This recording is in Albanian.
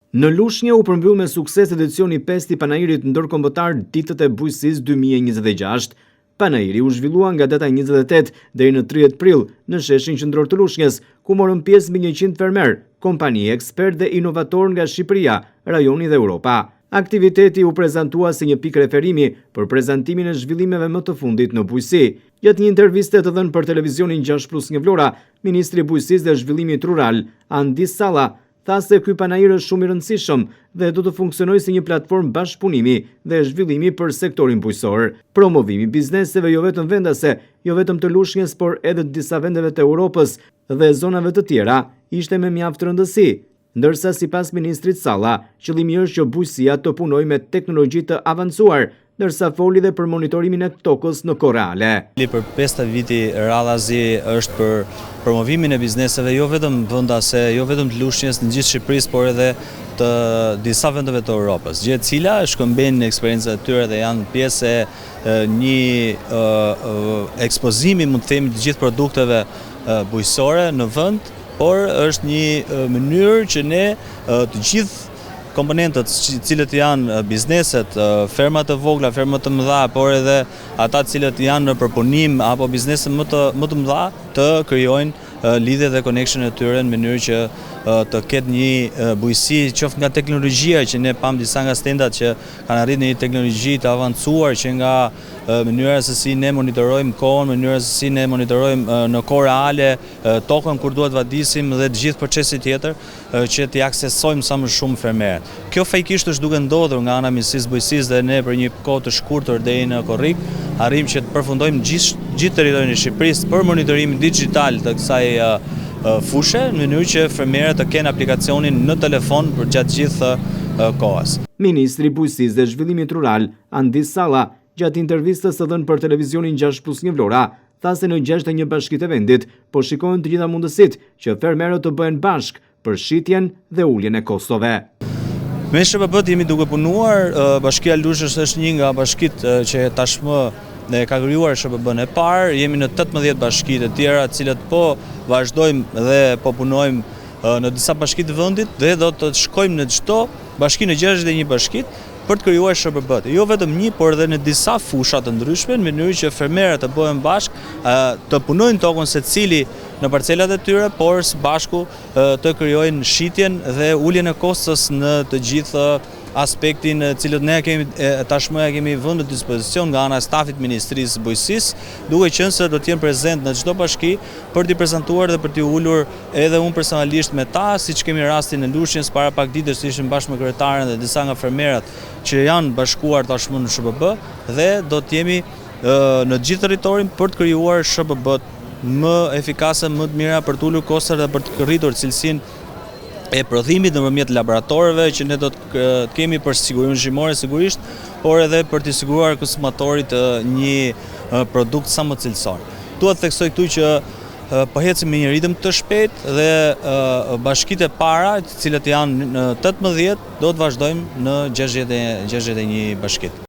Në Lushnjë u përmbyll me sukses edicioni 5 i panairit ndërkombëtar Ditët e Bujqësisë 2026. Panairi u zhvillua nga data 28 deri në 30 prill në sheshin qendror të Lushnjës, ku morën pjesë mbi 100 fermer, kompani ekspert dhe inovator nga Shqipëria, rajoni dhe Europa. Aktiviteti u prezantua si një pikë referimi për prezantimin e zhvillimeve më të fundit në bujqësi. Gjatë një interviste të dhënë për televizionin 6+ një Vlora, Ministri i Bujqësisë dhe Zhvillimit Rural, Andis Salla, tha se ky panair është shumë i rëndësishëm dhe do të funksionojë si një platformë bashkëpunimi dhe zhvillimi për sektorin bujqësor. Promovimi i bizneseve jo vetëm vendase, jo vetëm të Lushnjës, por edhe të disa vendeve të Europës dhe zonave të tjera, ishte me mjaft rëndësi. Ndërsa sipas ministrit Salla, qëllimi është që bujqësia të punojë me teknologji të avancuar, ndërsa foli dhe për monitorimin e tokës në kohë reale. Për 5 viti radhazi është për promovimin e bizneseve jo vetëm vendase, jo vetëm të Lushnjës, në gjithë Shqipërisë, por edhe të disa vendeve të Europës, gjë e cila shkëmbejnë eksperjencat e tyre dhe janë pjesë e një ekspozimi, mund të themi, të gjithë produkteve bujqësore në vend, por është një mënyrë që ne të gjithë komponentët cilët janë bizneset, fermat të vogla, fermat të mëdha, por edhe ata cilët janë në përpunim apo bizneset më të mëdha të krijojnë lidhje dhe connection e tyre në mënyrë që të ketë një bujqësi qoftë nga teknologjia, që ne pam disa nga stendat që kanë arritur në një teknologji të avancuar, që nga mënyra se si ne monitorojmë kohën, mënyra se si ne monitorojmë në kohë reale tokën kur duhet vadisim dhe të gjithë procesi tjetër që t'i aksesojmë sa më shumë fermerët. Kjo faktikisht është duke ndodhur nga ana e Ministrisë Bujqësisë dhe ne për një kohë të shkurtër deri në korrik arrim që të përfundojmë gjithë territorin e Shqipërisë për monitorimin digital të kësaj fushë, në mënyrë që fermerët të kenë aplikacionin në telefon për gjatë gjithë kohës. Ministri i Bujqësisë dhe Zhvillimit Rural, Andis Salla, gjatë intervistës të dhënë për televizionin 6+1 Vlora, tha se në 61 bashkitë e vendit po shikohen të gjitha mundësitë që fermerët të bëhen bashkë për shitjen dhe uljen e kostove. Me SHBB jemi duke punuar, Bashkia Lushnjës është një nga bashkitë që tashmë ne ka krijuar SHBB-n e parë, jemi në 18 bashkitë të tjera, të cilat po vazhdojmë dhe po punojmë në disa bashkitë të vendit dhe do të shkojmë në çdo bashki në 61 bashkitë për të krijuar SHBB-t. Jo vetëm një, por edhe në disa fusha të ndryshme, në mënyrë që fermerët të bëhen bashkë, të punojnë tokën secili në parcelat e tyre, por së bashku të krijojnë shitjen dhe uljen e kostës në të gjithë aspektin cilët ne tashmë kemi vënë në dispozicion nga ana e stafit Ministrisë Bujqësisë, duke qenë se do të jenë prezent në çdo bashki për t'i prezantuar dhe për t'i ulur edhe unë personalisht me ta, siç kemi rastin në Lushnjës para pak ditësh, ishim bashkë me kryetaren dhe disa nga fermerët që janë bashkuar tashmë në SHBB dhe do të jemi në gjithë territorin për të krijuar SHBB-t më efikase, më të mira për të ulur kostat dhe për të rritur cilësinë e prodhimit nëpërmjet laboratorëve që ne do të kemi për sigurinë ushqimore sigurisht, por edhe për të siguruar konsumatorit një produkt sa më cilësor. Dua të theksoj këtu që po ecim me një ritëm të shpejtë dhe bashkitë e para, të cilat janë në 18, do të vazhdojmë në 61 bashkitë.